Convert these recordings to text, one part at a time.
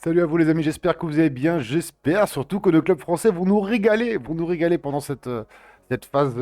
Salut à vous les amis, j'espère que vous allez bien. J'espère surtout que nos clubs français vont nous régaler pendant cette phase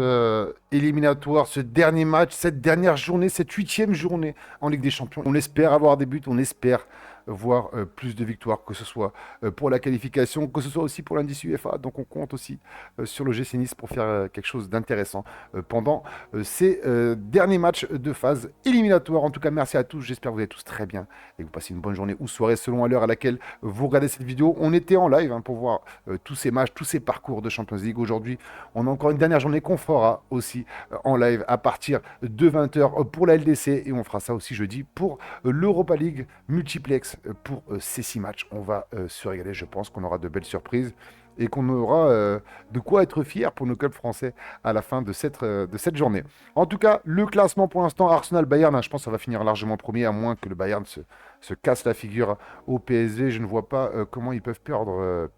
éliminatoire, ce dernier match, cette dernière journée, cette huitième journée en Ligue des Champions. On espère avoir des buts, on espère voir plus de victoires, que ce soit pour la qualification, que ce soit aussi pour l'indice UEFA. Donc on compte aussi sur le GC Nice pour faire quelque chose d'intéressant pendant ces derniers matchs de phase éliminatoire. En tout cas, merci à tous. J'espère que vous allez tous très bien et que vous passez une bonne journée ou soirée selon à l'heure à laquelle vous regardez cette vidéo. On était en live pour voir tous ces matchs, tous ces parcours de Champions League. Aujourd'hui, on a encore une dernière journée qu'on fera aussi en live à partir de 20h pour la LDC et on fera ça aussi jeudi pour l'Europa League multiplex pour ces 6 matchs. On va se régaler, je pense qu'on aura de belles surprises et qu'on aura de quoi être fier pour nos clubs français à la fin de cette journée. En tout cas, le classement pour l'instant, Arsenal-Bayern, je pense que ça va finir largement premier, à moins que le Bayern se casse la figure au PSG. Je ne vois pas comment ils peuvent perdre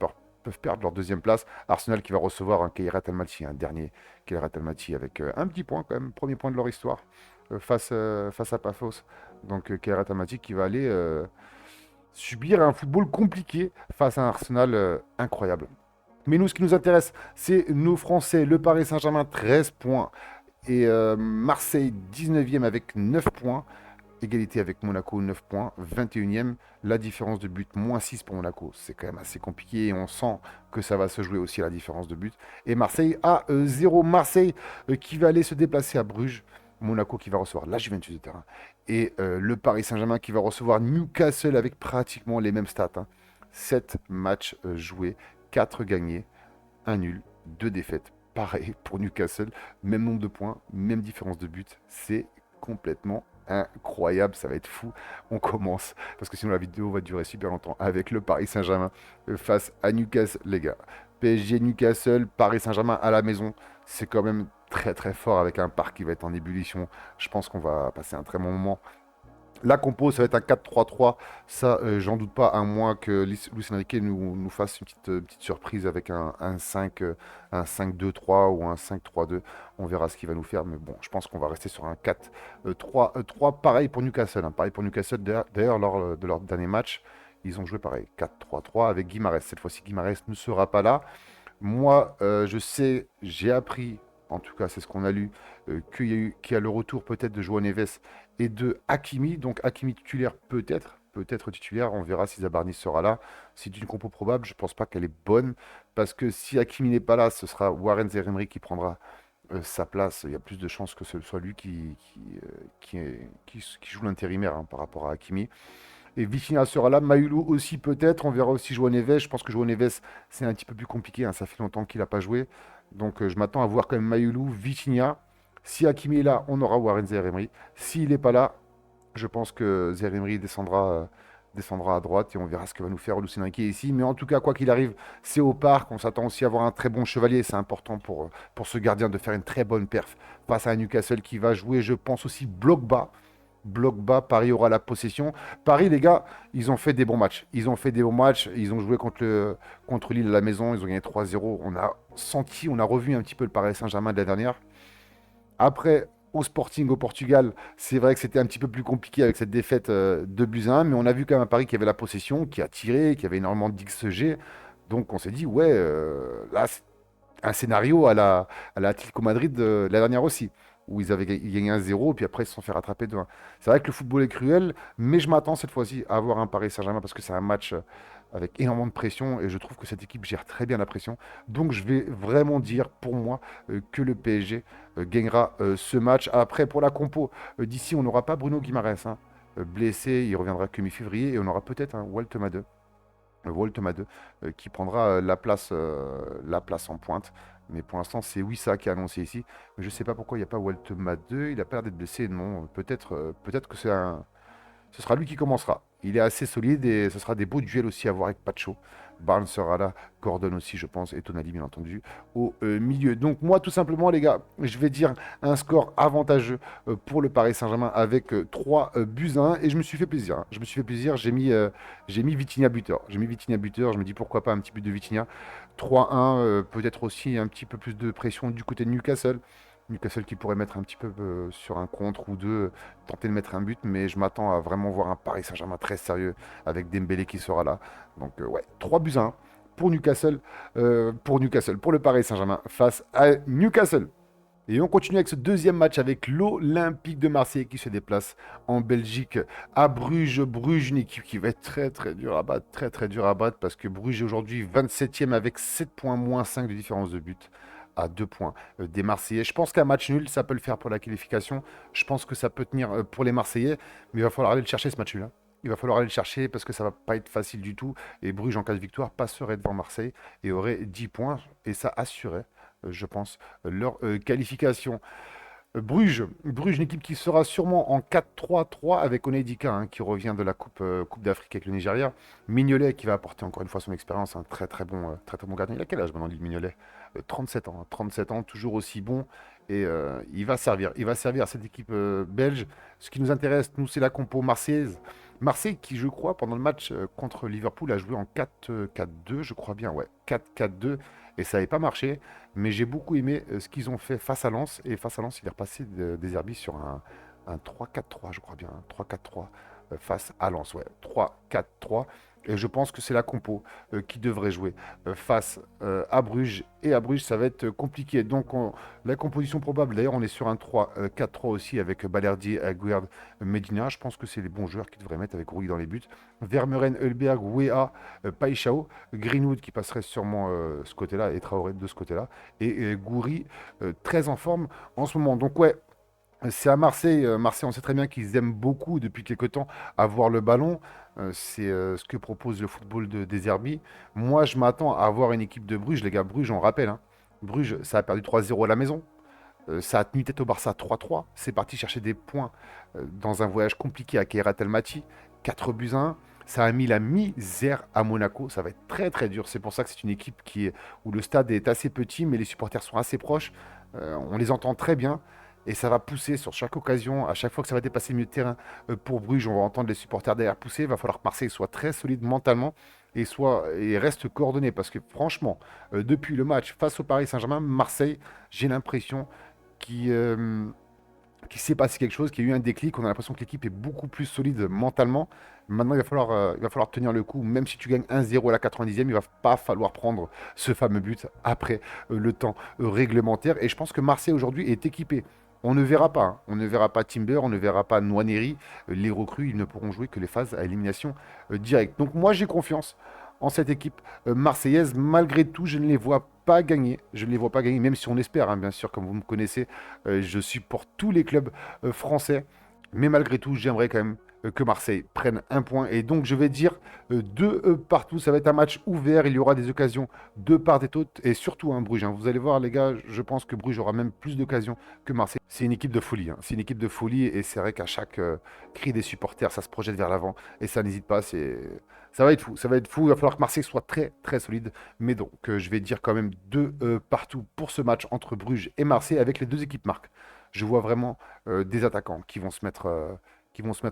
leur deuxième place. Arsenal qui va recevoir un Kairat Almaty, un dernier Kairat Almaty avec un petit point quand même, premier point de leur histoire face à Paphos. Donc Kairat Almaty qui va aller subir un football compliqué face à un Arsenal incroyable. Mais nous, ce qui nous intéresse, c'est nos Français. Le Paris Saint-Germain, 13 points. Et Marseille, 19e avec 9 points. Égalité avec Monaco, 9 points. 21e, la différence de but, moins 6 pour Monaco. C'est quand même assez compliqué et on sent que ça va se jouer aussi à la différence de but. Et Marseille à 0. Marseille qui va aller se déplacer à Bruges. Monaco qui va recevoir la Juventus de terrain. Et le Paris Saint-Germain qui va recevoir Newcastle avec pratiquement les mêmes stats. 7 matchs joués, 4 gagnés, un nul, 2 défaites. Pareil pour Newcastle, même nombre de points, même différence de but. C'est complètement incroyable, ça va être fou. On commence, parce que sinon la vidéo va durer super longtemps, avec le Paris Saint-Germain face à Newcastle, les gars. PSG Newcastle, Paris Saint-Germain à la maison, c'est quand même très très fort avec un parc qui va être en ébullition. Je pense qu'on va passer un très bon moment. La compo, ça va être un 4-3-3. Ça, j'en doute pas, à moins que Luis Enrique nous fasse une petite surprise avec un 5, un 5-2-3 ou un 5-3-2. On verra ce qu'il va nous faire. Mais bon, je pense qu'on va rester sur un 4-3-3. Pareil pour Newcastle. Pareil pour Newcastle. D'ailleurs, lors de leur dernier match, ils ont joué pareil. 4-3-3 avec Guimarães. Cette fois-ci, Guimarães ne sera pas là. Moi, je sais, j'ai appris, en tout cas c'est ce qu'on a lu, qu'il y a le retour peut-être de João Neves et de Hakimi. Donc Hakimi titulaire peut-être titulaire. On verra si Zabarni sera là. C'est une compo probable, je ne pense pas qu'elle est bonne, parce que si Hakimi n'est pas là, ce sera Warren Zaïre-Emery qui prendra sa place. Il y a plus de chances que ce soit lui qui joue l'intérimaire par rapport à Hakimi. Et Vitinha sera là, Maïlou aussi peut-être, on verra aussi João Neves. Je pense que João Neves, c'est un petit peu plus compliqué, ça fait longtemps qu'il n'a pas joué. Donc je m'attends à voir quand même Maïlou, Vitinha. Si Hakimi est là, on aura Warren Zaïre-Emery. S'il n'est pas là, je pense que Zaïre-Emery descendra à droite et on verra ce que va nous faire Luis Enrique ici. Mais en tout cas, quoi qu'il arrive, c'est au parc. On s'attend aussi à avoir un très bon chevalier. C'est important pour ce gardien de faire une très bonne perf face à un Newcastle qui va jouer, je pense aussi, bloc bas. Bloc bas, Paris aura la possession. Paris, les gars, ils ont fait des bons matchs. Ils ont fait des bons matchs. Ils ont joué contre Lille à la maison. Ils ont gagné 3-0. On a senti, on a revu un petit peu le Paris Saint-Germain de la dernière. Après, au Sporting au Portugal, c'est vrai que c'était un petit peu plus compliqué avec cette défaite de buts à 1, mais on a vu quand même un Paris qui avait la possession, qui a tiré, qui avait énormément d'XG. Donc on s'est dit, ouais, là, c'est un scénario à la Atlético Madrid de la dernière aussi, où ils gagné 1-0, puis après ils se sont fait rattraper de 1. C'est vrai que le football est cruel, mais je m'attends cette fois-ci à avoir un Paris Saint-Germain parce que c'est un match avec énormément de pression et je trouve que cette équipe gère très bien la pression. Donc je vais vraiment dire pour moi que le PSG gagnera ce match. Après, pour la compo, d'ici on n'aura pas Bruno Guimaraes, blessé, il reviendra que mi-février et on aura peut-être un Woltemade qui prendra la place en pointe. Mais pour l'instant, c'est Wissa qui est annoncé ici. Mais je ne sais pas pourquoi il n'y a pas Woltemade. Il a pas l'air d'être blessé. Non, peut-être que ce sera lui qui commencera. Il est assez solide et ce sera des beaux duels aussi à voir avec Pacho. Barnes sera là, Gordon aussi, je pense, et Tonali, bien entendu, au milieu. Donc, moi, tout simplement, les gars, je vais dire un score avantageux pour le Paris Saint-Germain avec 3 buts à 1. Et je me suis fait plaisir. Je me suis fait plaisir. J'ai mis Vitinha buteur. J'ai mis Vitinha buteur. Je me dis pourquoi pas un petit but de Vitinha. 3-1, peut-être aussi un petit peu plus de pression du côté de Newcastle. Newcastle qui pourrait mettre un petit peu sur un contre ou deux, tenter de mettre un but, mais je m'attends à vraiment voir un Paris Saint-Germain très sérieux avec Dembélé qui sera là. Donc ouais, 3 buts à 1 pour le Paris Saint-Germain face à Newcastle. Et on continue avec ce deuxième match avec l'Olympique de Marseille qui se déplace en Belgique à Bruges. Bruges, une équipe qui va être très très dure à battre, très très dure à battre parce que Bruges est aujourd'hui 27e avec 7 points moins 5 de différence de but à 2 points des Marseillais. Je pense qu'un match nul, ça peut le faire pour la qualification. Je pense que ça peut tenir pour les Marseillais, mais il va falloir aller le chercher ce match nul, hein. Il va falloir aller le chercher parce que ça va pas être facile du tout. Et Bruges, en cas de victoire, passerait devant Marseille et aurait 10 points. Et ça assurait, je pense, leur qualification. Bruges, une équipe qui sera sûrement en 4-3-3 avec Onedika qui revient de la Coupe d'Afrique avec le Nigeria. Mignolet qui va apporter encore une fois son expérience, un très très bon gardien. Il a quel âge maintenant, dit Mignolet? 37 ans, 37 ans, toujours aussi bon. Et il va servir à cette équipe belge. Ce qui nous intéresse, nous, c'est la compo marseillaise. Marseille qui, je crois, pendant le match contre Liverpool, a joué en 4-4-2, je crois bien, ouais, 4-4-2, et ça n'avait pas marché. Mais j'ai beaucoup aimé ce qu'ils ont fait face à Lens. Et face à Lens, il est repassé des Herbis sur un 3-4-3, je crois bien. Un 3-4-3 face à Lens. Ouais, 3-4-3. Et je pense que c'est la compo qui devrait jouer face à Bruges. Et à Bruges, ça va être compliqué. Donc, la composition probable, d'ailleurs, on est sur un 3-4-3 aussi avec Balerdi, Aguerd, Medina. Je pense que c'est les bons joueurs qui devraient mettre avec Rouille dans les buts. Vermeuren, Hulberg, Wea, Paixão, Greenwood qui passerait sûrement ce côté-là et Traoré de ce côté-là. Et Gouiri, très en forme en ce moment. Donc, ouais. C'est à Marseille. Marseille, on sait très bien qu'ils aiment beaucoup depuis quelque temps avoir le ballon. C'est ce que propose le football des Herbies. Moi, je m'attends à avoir une équipe de Bruges. Les gars, Bruges, on rappelle, hein. Bruges, ça a perdu 3-0 à la maison. Ça a tenu tête au Barça 3-3. C'est parti chercher des points dans un voyage compliqué à Kairat El-Mati. 4 buts à 1. Ça a mis la misère à Monaco. Ça va être très très dur. C'est pour ça que c'est une équipe où le stade est assez petit, mais les supporters sont assez proches. On les entend très bien. Et ça va pousser sur chaque occasion, à chaque fois que ça va dépasser le milieu de terrain pour Bruges, on va entendre les supporters derrière pousser. Il va falloir que Marseille soit très solide mentalement et reste coordonné. Parce que franchement, depuis le match face au Paris Saint-Germain, Marseille, j'ai l'impression qu'il qu'il s'est passé quelque chose, qu'il y a eu un déclic. On a l'impression que l'équipe est beaucoup plus solide mentalement. Maintenant, il va falloir tenir le coup. Même si tu gagnes 1-0 à la 90e, il va pas falloir prendre ce fameux but après le temps réglementaire. Et je pense que Marseille aujourd'hui est équipé. On ne verra pas, hein. On ne verra pas Timber, on ne verra pas Nwaneri. Les recrues, ils ne pourront jouer que les phases à élimination directe. Donc moi, j'ai confiance en cette équipe marseillaise. Malgré tout, je ne les vois pas gagner. Je ne les vois pas gagner, même si on espère, hein, bien sûr, comme vous me connaissez. Je supporte tous les clubs français. Mais malgré tout, j'aimerais quand même que Marseille prenne un point. Et donc, je vais dire deux partout. Ça va être un match ouvert. Il y aura des occasions de part et d'autre. Et surtout, hein, Bruges, hein. Vous allez voir, les gars, je pense que Bruges aura même plus d'occasions que Marseille. C'est une équipe de folie, hein. C'est une équipe de folie. Et c'est vrai qu'à chaque cri des supporters, ça se projette vers l'avant. Et ça n'hésite pas. Ça va être fou. Ça va être fou. Il va falloir que Marseille soit très, très solide. Mais donc, je vais dire quand même deux partout pour ce match entre Bruges et Marseille avec les deux équipes marques. Je vois vraiment des attaquants qui vont se mettre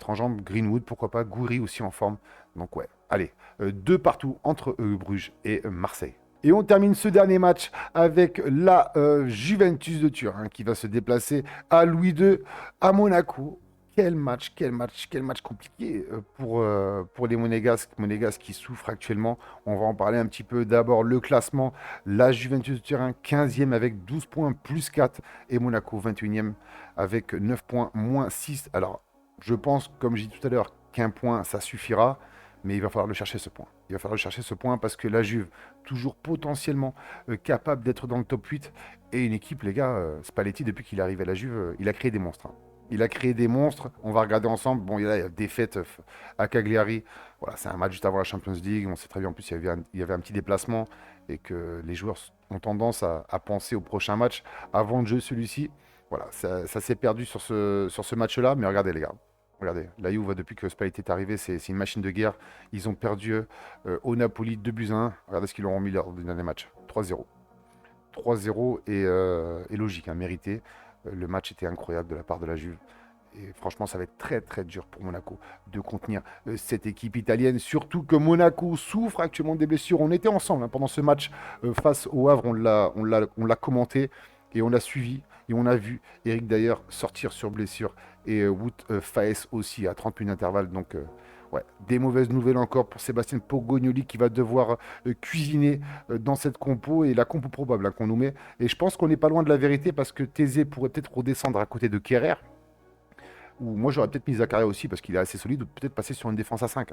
en jambe. Greenwood, pourquoi pas. Gouiri aussi en forme. Donc ouais, allez, deux partout entre Bruges et Marseille. Et on termine ce dernier match avec la Juventus de Turin qui va se déplacer à Louis II à Monaco. Quel match, quel match, quel match compliqué pour les Monégasques. Monégasques qui souffrent actuellement. On va en parler un petit peu. D'abord, le classement. La Juventus de Turin, 15e avec 12 points plus 4. Et Monaco, 21e avec 9 points moins 6. Alors, je pense, comme j'ai dit tout à l'heure, qu'un point, ça suffira. Mais il va falloir le chercher ce point. Il va falloir le chercher ce point parce que la Juve, toujours potentiellement capable d'être dans le top 8. Et une équipe, les gars, Spalletti, depuis qu'il est arrivé à la Juve, il a créé des monstres, hein. Il a créé des monstres. On va regarder ensemble. Bon, il y a défaite à Cagliari. Voilà, c'est un match juste avant la Champions League. On sait très bien en plus il y avait un petit déplacement et que les joueurs ont tendance à penser au prochain match avant de jouer celui-ci. Voilà, ça s'est perdu sur ce match-là. Mais regardez, les gars. Regardez, la Juve, depuis que Spalletti est arrivé, c'est une machine de guerre. Ils ont perdu au Napoli 2 buts à 1. Regardez ce qu'ils leur ont mis lors du dernier match. 3-0. 3-0 et logique, hein, mérité. Le match était incroyable de la part de la Juve. Et franchement, ça va être très très dur pour Monaco de contenir cette équipe italienne. Surtout que Monaco souffre actuellement des blessures. On était ensemble, hein, pendant ce match face au Havre. On l'a commenté et on l'a suivi. Et on a vu Eric d'ailleurs sortir sur blessure et Wout Faes aussi à 30 minutes d'intervalle. Donc, ouais, des mauvaises nouvelles encore pour Sébastien Pogognoli qui va devoir cuisiner dans cette compo et la compo probable qu'on nous met. Et je pense qu'on n'est pas loin de la vérité parce que Thésée pourrait peut-être redescendre à côté de Kerrer. Ou moi j'aurais peut-être mis Zakaria aussi parce qu'il est assez solide, ou peut-être passer sur une défense à 5.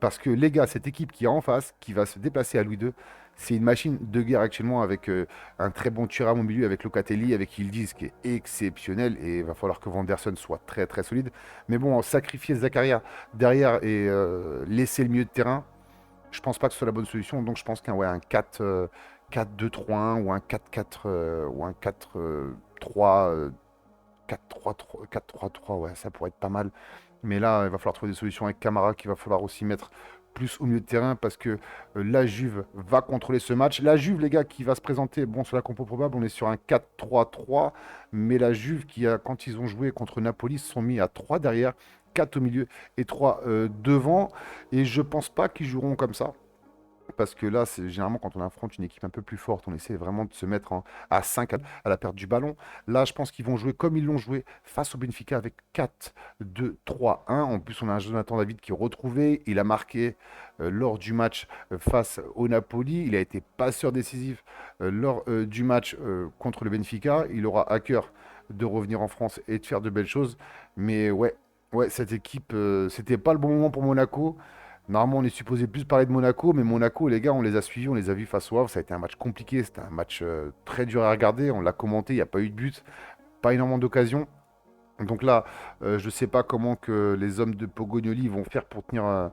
Parce que les gars, cette équipe qui est en face, qui va se déplacer à Louis II, c'est une machine de guerre actuellement avec un très bon Thuram au milieu, avec Locatelli, avec Yildiz qui est exceptionnel et il va falloir que Vanderson soit très très solide. Mais bon, sacrifier Zakaria derrière et laisser le milieu de terrain, je pense pas que ce soit la bonne solution. Donc je pense qu'un ouais, un 4, 4-2-3-1 ou un 4-4 ou un 4-3. 4-3-3, ouais, ça pourrait être pas mal. Mais là, il va falloir trouver des solutions avec Camara, qu'il va falloir aussi mettre plus au milieu de terrain parce que la Juve va contrôler ce match. La Juve, les gars, qui va se présenter, bon, sur la compo probable, on est sur un 4-3-3, mais la Juve, quand ils ont joué contre Napoli, se sont mis à 3 derrière, 4 au milieu et 3 devant. Et je pense pas qu'ils joueront comme ça. Parce que là, c'est généralement quand on affronte une équipe un peu plus forte, on essaie vraiment de se mettre à 5 à la perte du ballon. Là, je pense qu'ils vont jouer comme ils l'ont joué face au Benfica avec 4-2-3-1. En plus, on a un Jonathan David qui est retrouvé. Il a marqué lors du match face au Napoli. Il a été passeur décisif lors du match contre le Benfica. Il aura à cœur de revenir en France et de faire de belles choses. Mais ouais, ouais, cette équipe, c'était pas le bon moment pour Monaco. Normalement, on est supposé plus parler de Monaco, mais Monaco, les gars, on les a suivis, on les a vus face au Havre. Ça a été un match compliqué, c'était un match très dur à regarder. On l'a commenté, il n'y a pas eu de but, pas énormément d'occasions. Donc là, je ne sais pas comment que les hommes de Pogognoli vont faire pour tenir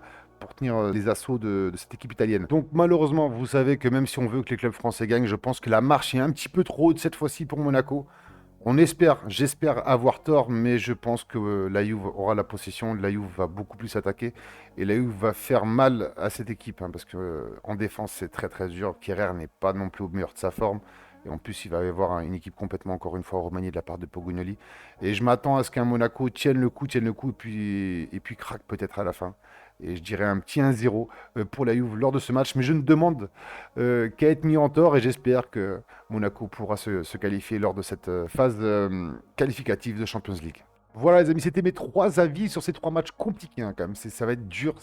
les assauts de cette équipe italienne. Donc malheureusement, vous savez que même si on veut que les clubs français gagnent, je pense que la marche est un petit peu trop haute cette fois-ci pour Monaco. On espère, j'espère avoir tort, mais je pense que la Juve aura la possession. La Juve va beaucoup plus attaquer et la Juve va faire mal à cette équipe hein, parce que en défense c'est très très dur. Kerrer n'est pas non plus au meilleur de sa forme et en plus il va y avoir une équipe complètement encore une fois remaniée de la part de Pogognoli. Et je m'attends à ce qu'un Monaco tienne le coup et puis craque peut-être à la fin. Et je dirais un petit 1-0 pour la Juve lors de ce match. Mais je ne demande qu'à être mis en tort et j'espère que Monaco pourra se qualifier lors de cette phase qualificative de Champions League. Voilà les amis, c'était mes 3 avis sur ces 3 matchs compliqués hein, quand même. Ça va être dur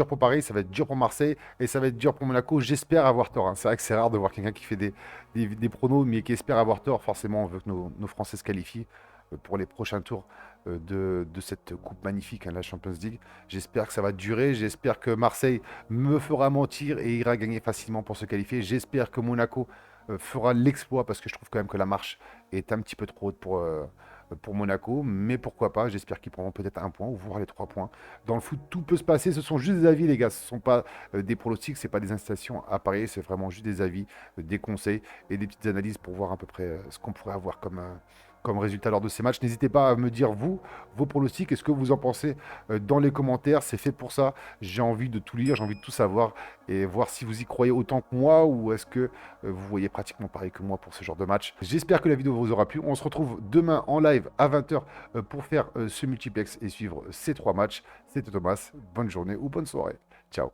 pour Paris, ça va être dur pour Marseille et ça va être dur pour Monaco. J'espère avoir tort, hein. C'est vrai que c'est rare de voir quelqu'un qui fait des pronos mais qui espère avoir tort. Forcément, on veut que nos Français se qualifient pour les prochains tours de cette coupe magnifique, hein, la Champions League. J'espère que ça va durer, j'espère que Marseille me fera mentir et ira gagner facilement pour se qualifier. J'espère que Monaco fera l'exploit parce que je trouve quand même que la marche est un petit peu trop haute pour Monaco, mais pourquoi pas, j'espère qu'ils prendront peut-être un point ou voire les 3 points. Dans le foot, tout peut se passer, ce sont juste des avis les gars, ce ne sont pas des pronostics, ce n'est pas des incitations à parier, c'est vraiment juste des avis, des conseils et des petites analyses pour voir à peu près ce qu'on pourrait avoir comme résultat lors de ces matchs. N'hésitez pas à me dire, vous, vos pronostics, qu'est-ce que vous en pensez dans les commentaires. C'est fait pour ça. J'ai envie de tout lire, j'ai envie de tout savoir et voir si vous y croyez autant que moi ou est-ce que vous voyez pratiquement pareil que moi pour ce genre de match. J'espère que la vidéo vous aura plu. On se retrouve demain en live à 20h pour faire ce multiplex et suivre ces 3 matchs. C'était Thomas. Bonne journée ou bonne soirée. Ciao.